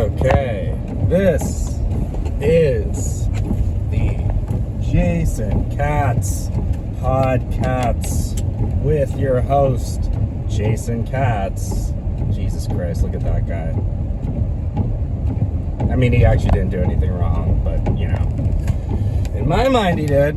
Okay, this is the Jason Katz PodKatz with your host, Jason Katz. Jesus Christ, look at that guy. I mean, he actually didn't do anything wrong, but, you know, in my mind he did.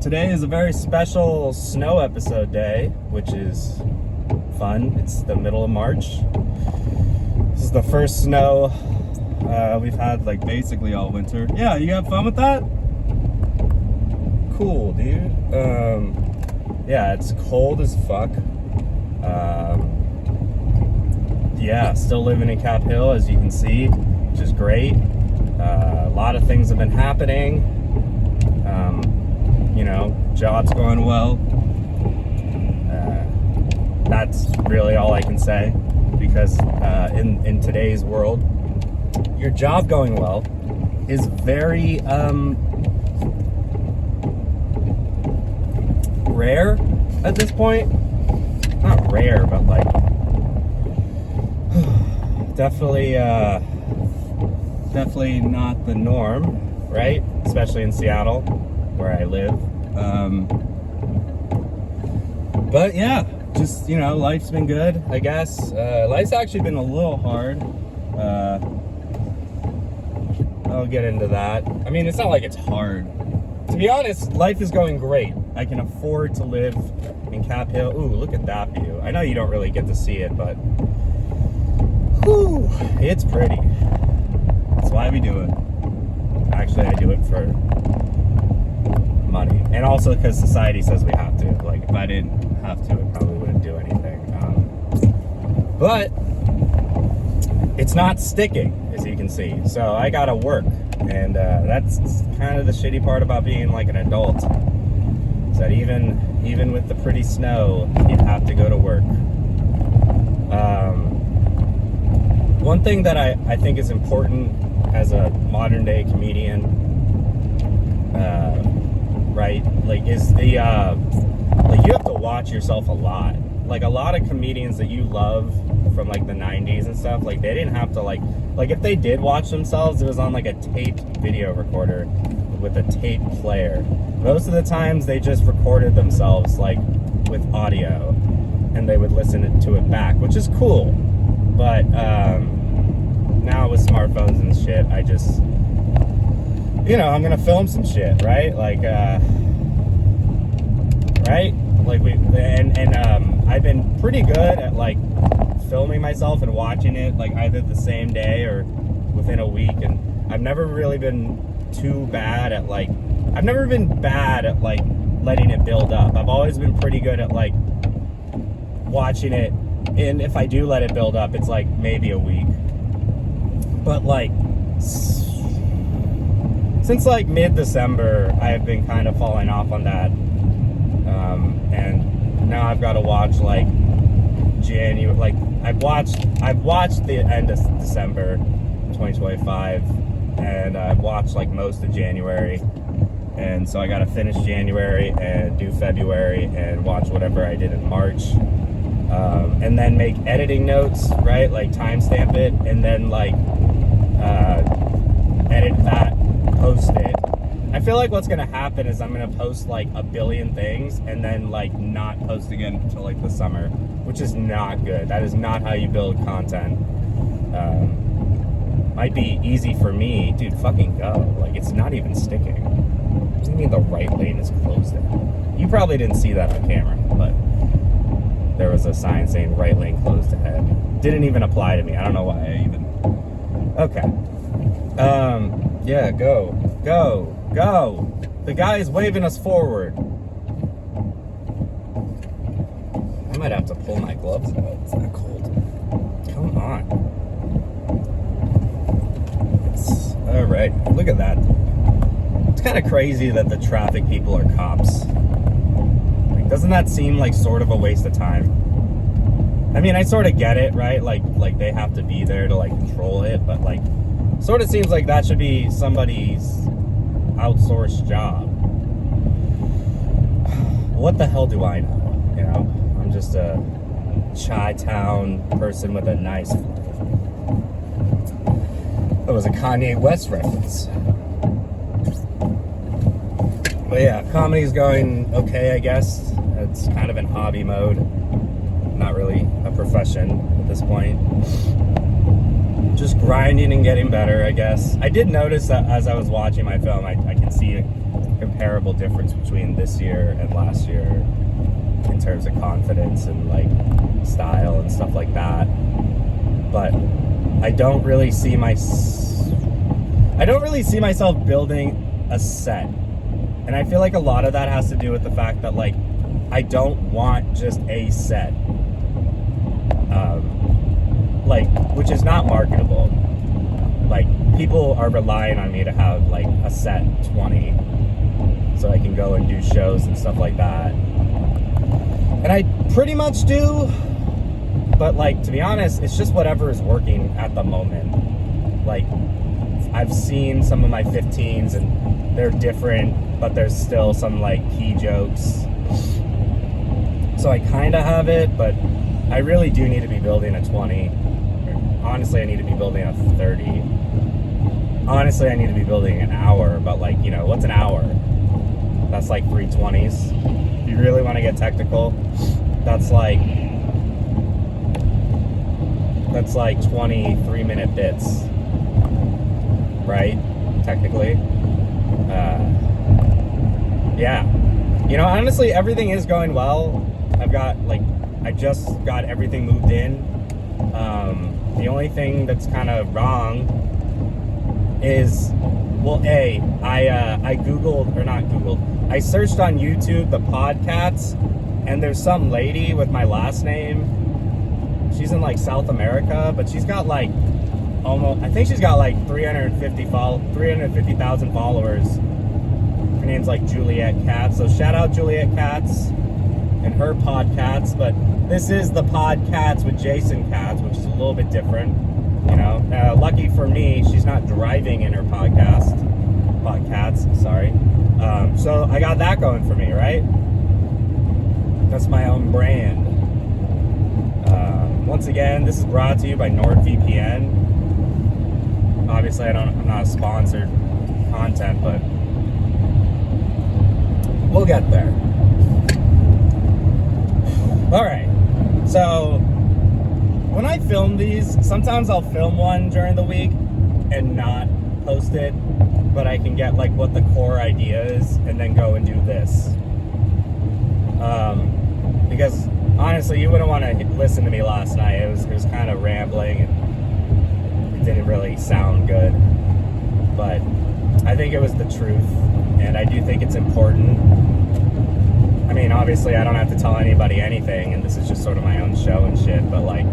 Today is a very special snow episode day, which is fun. It's the middle of March. This is the first snow we've had, like, basically all winter. Yeah, you have fun with that? Cool, dude. Yeah, it's cold as fuck. Yeah, still living in Cap Hill, as you can see, which is great. A lot of things have been happening. You know, job's going well. That's really all I can say, because in today's world, your job going well is very rare at this point. Not rare, but like definitely not the norm, right? Especially in Seattle, where I live. But yeah, just, you know, life's been good, I guess. Life's actually been a little hard. I'll get into that. I mean, it's not like it's hard. To be honest, life is going great. I can afford to live in Cap Hill. Ooh, look at that view. I know you don't really get to see it, but whew, it's pretty. That's why we do it. Actually, I do it for money. And also because society says we have to. Like, if I didn't have to, I probably wouldn't do anything. But it's not sticking, as you can see. So I gotta work. And that's kind of the shitty part about being like an adult. Is that even with the pretty snow, you have to go to work. One thing that I think is important as a modern day comedian, right, like, is the like, you have to watch yourself a lot. Like, a lot of comedians that you love from like the 90s and stuff, like, they didn't have to like if they did watch themselves, it was on like a taped video recorder with a tape player. Most of the times they just recorded themselves like with audio, and they would listen to it back, which is cool. But now with smartphones and shit, I just, you know, I'm gonna film some shit, right? Like, right? Like, I've been pretty good at like filming myself and watching it like either the same day or within a week, and I've never really been too bad at like, I've never been bad at like letting it build up. I've always been pretty good at like watching it, and if I do let it build up, it's like maybe a week. But like since like mid-December, I have been kind of falling off on that, and now I've got to watch like January. Like, I've watched the end of December 2025, and I've watched like most of January, and so I got to finish January and do February and watch whatever I did in March, and then make editing notes, right? Like, timestamp it, and then like edit that, post it. I feel like what's gonna happen is I'm gonna post like a billion things and then like not post again until like the summer, which is not good. That is not how you build content. Might be easy for me, dude. Fucking go! Like, it's not even sticking. What do you mean the right lane is closed? You probably didn't see that on camera, but there was a sign saying right lane closed ahead. Didn't even apply to me. I don't know why I even. Okay. Yeah, go. The guy is waving us forward. I might have to pull my gloves out. It's that cold. Come on. All right. Look at that. It's kind of crazy that the traffic people are cops. Like, doesn't that seem like sort of a waste of time? I mean, I sort of get it, right? Like they have to be there to like control it, but like, sort of seems like that should be somebody's outsourced job. What the hell do I know? You know, I'm just a Chi-town person with a nice That was a Kanye West reference. But yeah, comedy's going okay, I guess. It's kind of in hobby mode. Not really a profession at this point. Just grinding and getting better, I guess. I did notice that as I was watching my film, I can see a comparable difference between this year and last year in terms of confidence and like style and stuff like that. But I don't really see myself building a set. And I feel like a lot of that has to do with the fact that like I don't want just a set. Like, which is not marketable. Like, people are relying on me to have like a set 20 so I can go and do shows and stuff like that. And I pretty much do, but like, to be honest, it's just whatever is working at the moment. Like, I've seen some of my 15s and they're different, but there's still some like key jokes. So I kind of have it, but I really do need to be building a 20. Honestly, I need to be building a 30. Honestly, I need to be building an hour, but like, you know, what's an hour? That's like 3 20s. If you really want to get technical, that's like 23-minute bits, right? Technically. Yeah. You know, honestly, everything is going well. I just got everything moved in. The only thing that's kind of wrong is, well, I Googled, or not Googled, I searched on YouTube the PodKatz, and there's some lady with my last name. She's in like South America, but she's got like I think she's got like 350,000 followers. Her name's like Juliet Katz. So shout out Juliet Katz and her PodKatz. But this is the PodKatz with Jason Katz, which is a little bit different. You know, lucky for me, she's not driving in her PodKatz. Sorry. So I got that going for me, right? That's my own brand. Once again, this is brought to you by NordVPN. Obviously, I'm not a sponsored content, but we'll get there. All right. So when I film these, sometimes I'll film one during the week and not post it, but I can get like what the core idea is and then go and do this. Because honestly, you wouldn't want to listen to me last night. It was kind of rambling and it didn't really sound good. But I think it was the truth, and I do think it's important. I mean, obviously, I don't have to tell anybody anything, and this is just sort of my own show and shit, but like,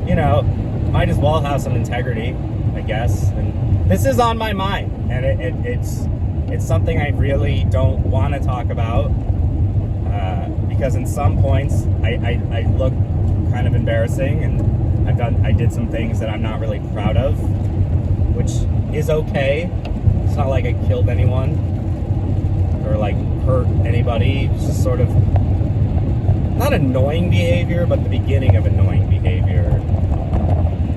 you know, might as well have some integrity, I guess. And this is on my mind, and it's something I really don't want to talk about, because in some points I look kind of embarrassing, and I did some things that I'm not really proud of, which is okay. It's not like I killed anyone or like hurt anybody. It's just sort of not annoying behavior, but the beginning of annoying behavior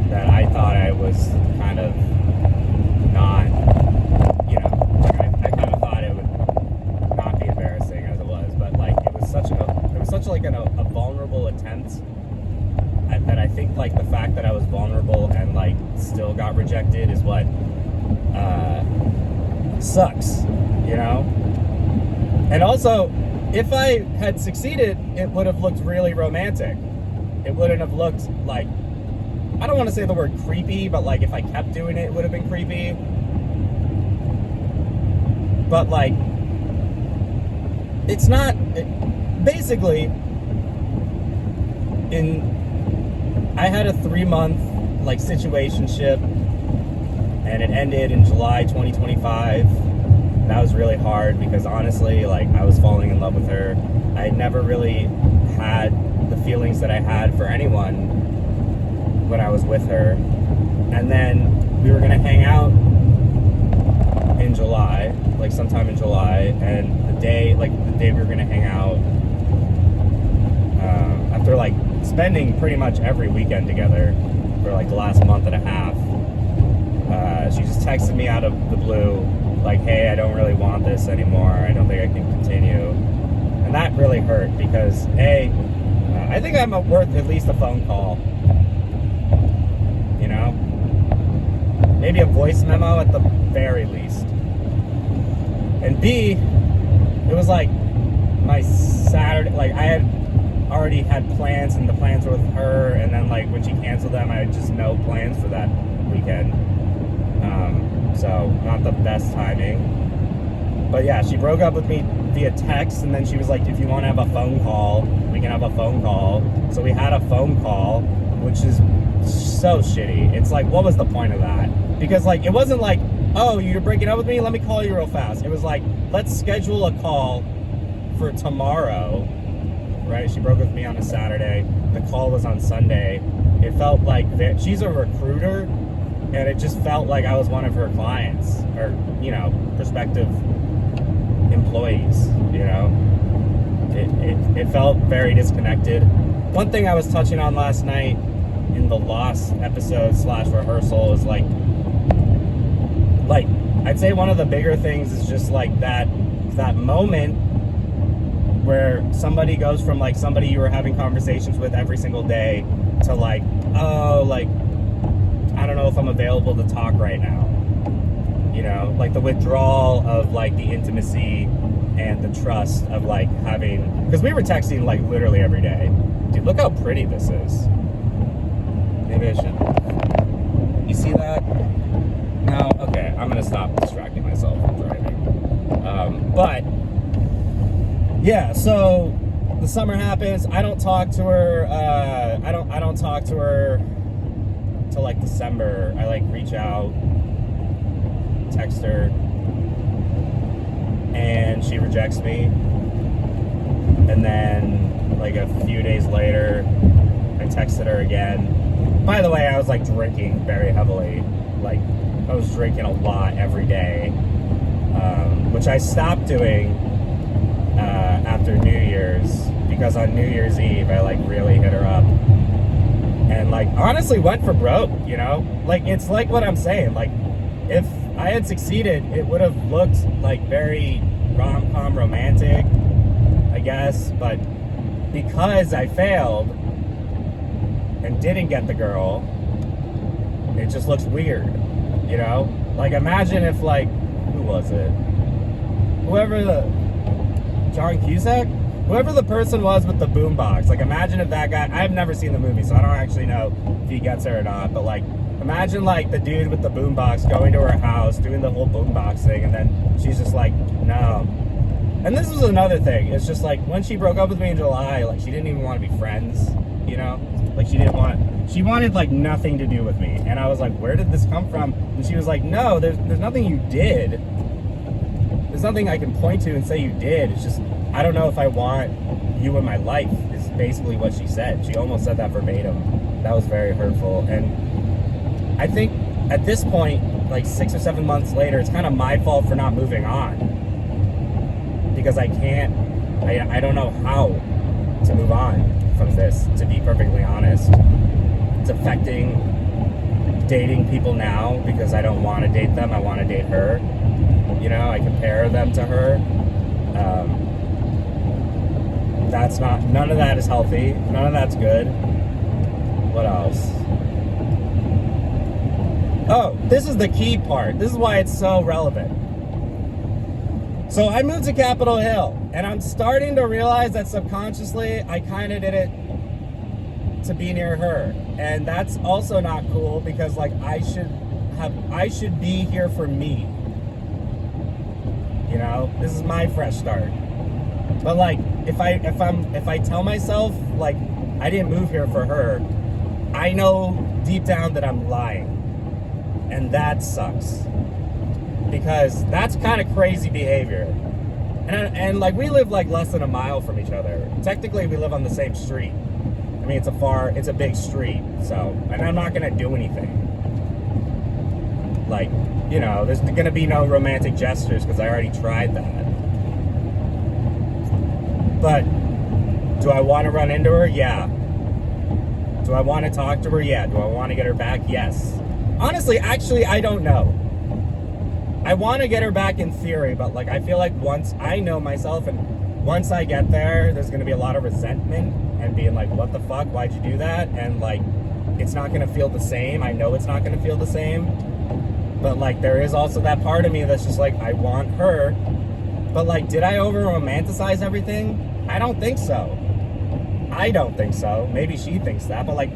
that I thought I was kind of not, you know, I kind of thought it would not be embarrassing as it was, but like it was such like a vulnerable attempt that I think like the fact that I was vulnerable and like still got rejected is what sucks, you know? And also, if I had succeeded, it would have looked really romantic. It wouldn't have looked like, I don't want to say the word creepy, but like if I kept doing it, it would have been creepy. But like, it's not, basically, I had a 3-month like situationship, and it ended in July 2025. That was really hard because honestly, like, I was falling in love with her. I had never really had the feelings that I had for anyone when I was with her. And then we were gonna hang out in July, like sometime in July, and the day we were gonna hang out, after like spending pretty much every weekend together for like the last month and a half, she just texted me out of the blue, like, hey, I don't really want this anymore. I don't think I can continue. And that really hurt because, I think I'm worth at least a phone call. You know? Maybe a voice memo at the very least. And B, it was like my Saturday, like I had already had plans and the plans were with her, and then like when she canceled them, I had just no plans for that weekend. So not the best timing. But yeah, she broke up with me via text, and then she was like, if you want to have a phone call, we can have a phone call. So we had a phone call, which is so shitty. It's like, what was the point of that? Because like, it wasn't like, oh, you're breaking up with me? Let me call you real fast. It was like, let's schedule a call for tomorrow, right? She broke up with me on a Saturday. The call was on Sunday. It felt like she's a recruiter, and it just felt like I was one of her clients or, you know, prospective employees, you know? It felt very disconnected. One thing I was touching on last night in the Lost episode / rehearsal is like I'd say one of the bigger things is just like that moment where somebody goes from like somebody you were having conversations with every single day to like, oh, like, I don't know if I'm available to talk right now. You know, like the withdrawal of like the intimacy and the trust of like having, because we were texting like literally every day. Dude, look how pretty this is. Maybe I should. You see that? No? Okay, I'm gonna stop distracting myself from driving. But yeah, so the summer happens. I don't talk to her. I don't talk to her till like December. I like reach out, text her, and she rejects me. And then like a few days later, I texted her again. By the way, I was like drinking very heavily. Like I was drinking a lot every day, which I stopped doing after New Year's, because on New Year's Eve I like really hit her up and like honestly went for broke, you know? Like it's like what I'm saying, like if I had succeeded, it would have looked like very rom-com romantic, I guess, but because I failed and didn't get the girl, it just looks weird, you know? Like imagine if like, who was it? John Cusack? Whoever the person was with the boombox. Like imagine if that guy, I've never seen the movie, so I don't actually know if he gets her or not, but like imagine like the dude with the boombox going to her house, doing the whole boombox thing, and then she's just like, no. And this was another thing. It's just like when she broke up with me in July, like she didn't even want to be friends, you know? Like she wanted like nothing to do with me. And I was like, where did this come from? And she was like, no, there's nothing you did. There's nothing I can point to and say you did. It's just, I don't know if I want you in my life, is basically what she said. She almost said that verbatim. That was very hurtful. And I think at this point, like 6 or 7 months later, it's kind of my fault for not moving on. Because I don't know how to move on from this, to be perfectly honest. It's affecting dating people now because I don't want to date them. I want to date her. You know, I compare them to her. None of that is healthy. None of that's good. What else? Oh, this is the key part. This is why it's so relevant. So I moved to Capitol Hill, and I'm starting to realize that subconsciously I kind of did it to be near her. And that's also not cool because like I should be here for me. You know, this is my fresh start. But like if I tell myself like I didn't move here for her, I know deep down that I'm lying. And that sucks. Because that's kind of crazy behavior. And like we live like less than a mile from each other. Technically we live on the same street. I mean it's a big street, so, and I'm not gonna do anything. Like, you know, there's gonna be no romantic gestures because I already tried that. But do I want to run into her? Yeah. Do I want to talk to her? Yeah. Do I want to get her back? Yes. honestly, actually, I don't know. I want to get her back in theory, but like I feel like once I know myself, and once I get there, there's going to be a lot of resentment and being like, what the fuck, why'd you do that? And like, it's not going to feel the same. I know it's not going to feel the same, but like there is also that part of me that's just like, I want her, but like, did I over romanticize everything? I don't think so. I don't think so. Maybe she thinks that, but like,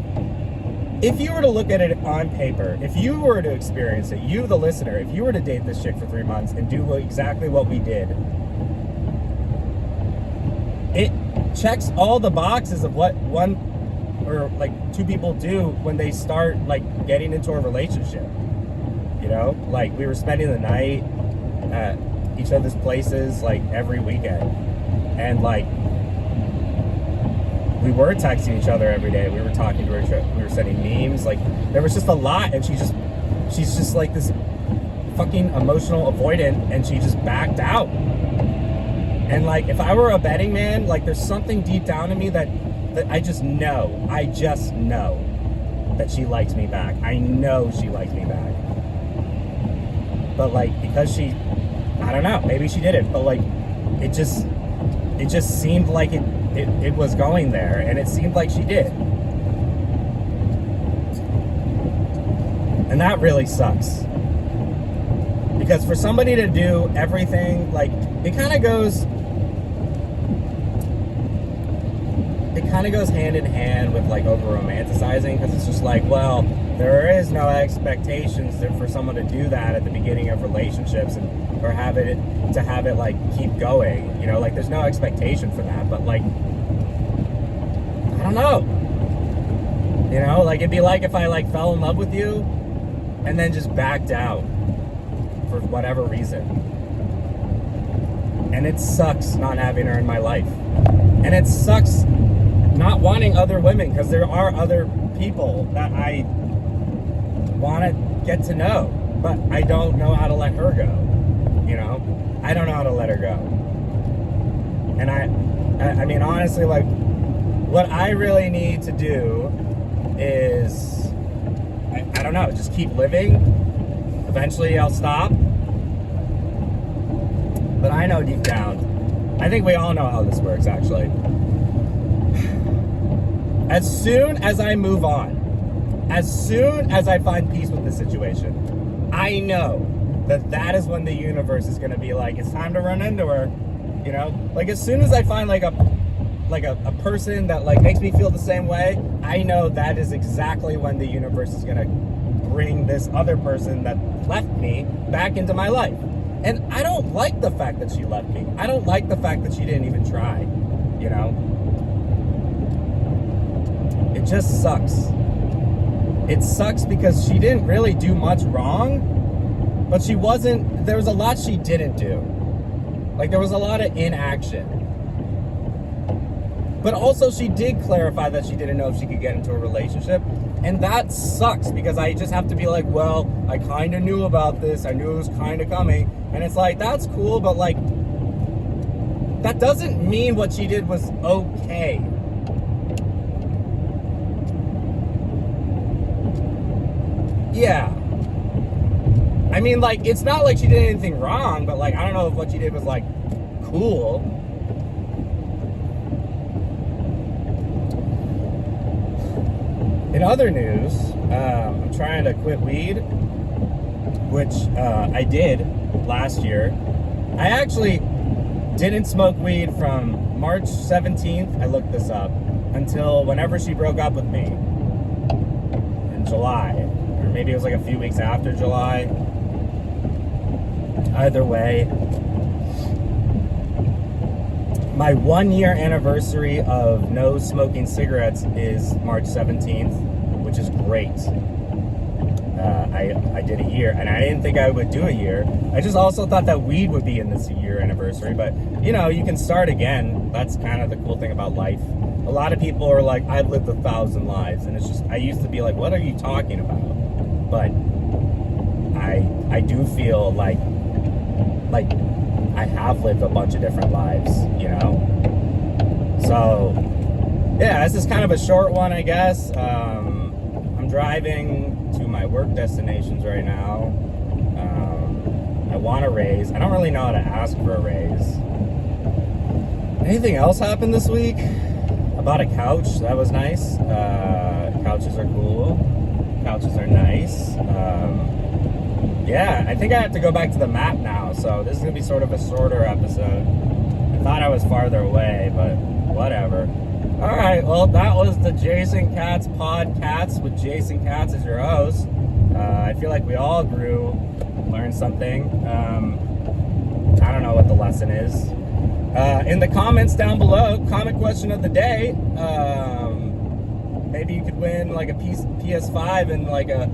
if you were to look at it on paper, if you were to experience it, you the listener, if you were to date this chick for 3 months and do exactly what we did, it checks all the boxes of what one or like two people do when they start like getting into a relationship. You know, like we were spending the night at each other's places like every weekend, and like we were texting each other every day. We were talking to each other. We were sending memes. Like there was just a lot, and she's just like this fucking emotional avoidant, and she just backed out. And like if I were a betting man, like there's something deep down in me that I just know that she likes me back. I know she likes me back. But like because she, I don't know, maybe she didn't, but like it just seemed like it was going there, and it seemed like she did. And that really sucks. Because for somebody to do everything, like, it kind of goes hand in hand with, like, over-romanticizing, because it's just like, well, there is no expectations for someone to do that at the beginning of relationships, or have it, like, keep going, you know, like, there's no expectation for that, but, like, I don't know, you know, like, it'd be like if I, like, fell in love with you, and then just backed out, for whatever reason, and it sucks not having her in my life, and it sucks not wanting other women, because there are other people that I want to get to know, but I don't know how to let her go, you know? I don't know how to let her go. And I mean, honestly, like, what I really need to do is, I don't know, just keep living. Eventually I'll stop. But I know deep down, I think we all know how this works, actually. As soon as I move on, as soon as I find peace with the situation, I know that is when the universe is going to be like, it's time to run into her, you know? Like, as soon as I find, like a person that, like, makes me feel the same way, I know that is exactly when the universe is going to bring this other person that left me back into my life. And I don't like the fact that she left me. I don't like the fact that she didn't even try, you know? It just sucks. It sucks because she didn't really do much wrong, but there was a lot she didn't do. Like, there was a lot of inaction. But also she did clarify that she didn't know if she could get into a relationship, and that sucks because I just have to be like, well, I kind of knew about this. I knew it was kind of coming. And it's like, that's cool, but like, that doesn't mean what she did was okay. Yeah. I mean, like, it's not like she did anything wrong, but like, I don't know if what she did was like cool. In other news, I'm trying to quit weed, which I did last year. I actually didn't smoke weed from March 17th, I looked this up, until whenever she broke up with me in July, or maybe it was like a few weeks after July. Either way, my 1 year anniversary of no smoking cigarettes is March 17th, which is great. I did a year, and I didn't think I would do a year. I just also thought that weed would be in this year anniversary, but you know, you can start again. That's kind of the cool thing about life. A lot of people are like, I've lived 1,000 lives, and it's just, I used to be like, what are you talking about? But I do feel like I have lived a bunch of different lives, you know? So, yeah, this is kind of a short one, I guess. I'm driving to my work destinations right now. I want a raise. I don't really know how to ask for a raise. Anything else happened this week? I bought a couch. That was nice. Couches are cool. Couches are nice. Yeah, I think I have to go back to the map now, so this is going to be sort of a shorter episode. I thought I was farther away, but whatever. Alright, well, that was the Jason Katz PodKatz with Jason Katz as your host. I feel like we all grew, learned something. I don't know what the lesson is. In the comments down below, comment question of the day. Maybe you could win like a PS5 and like a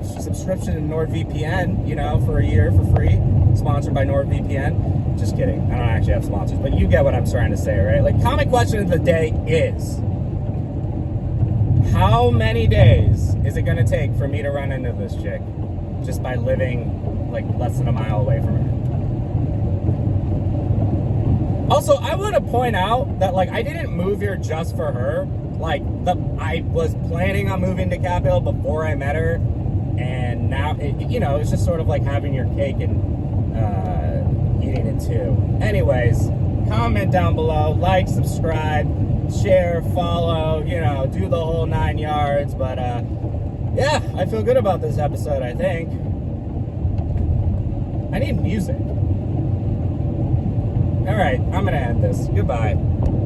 subscription to NordVPN, you know, for a year for free. Sponsored by NordVPN. Just kidding. I don't actually have sponsors, but you get what I'm trying to say, right? Like, comment question of the day is, how many days is it going to take for me to run into this chick just by living like less than a mile away from her? Also, I want to point out that like I didn't move here just for her. Like, I was planning on moving to Cap Hill before I met her, and now you know, it's just sort of like having your cake and eating it too. Anyways, comment down below, like, subscribe, share, follow, you know, do the whole 9 yards. But yeah, I feel good about this episode. I think I need music. All right, I'm gonna end this. Goodbye.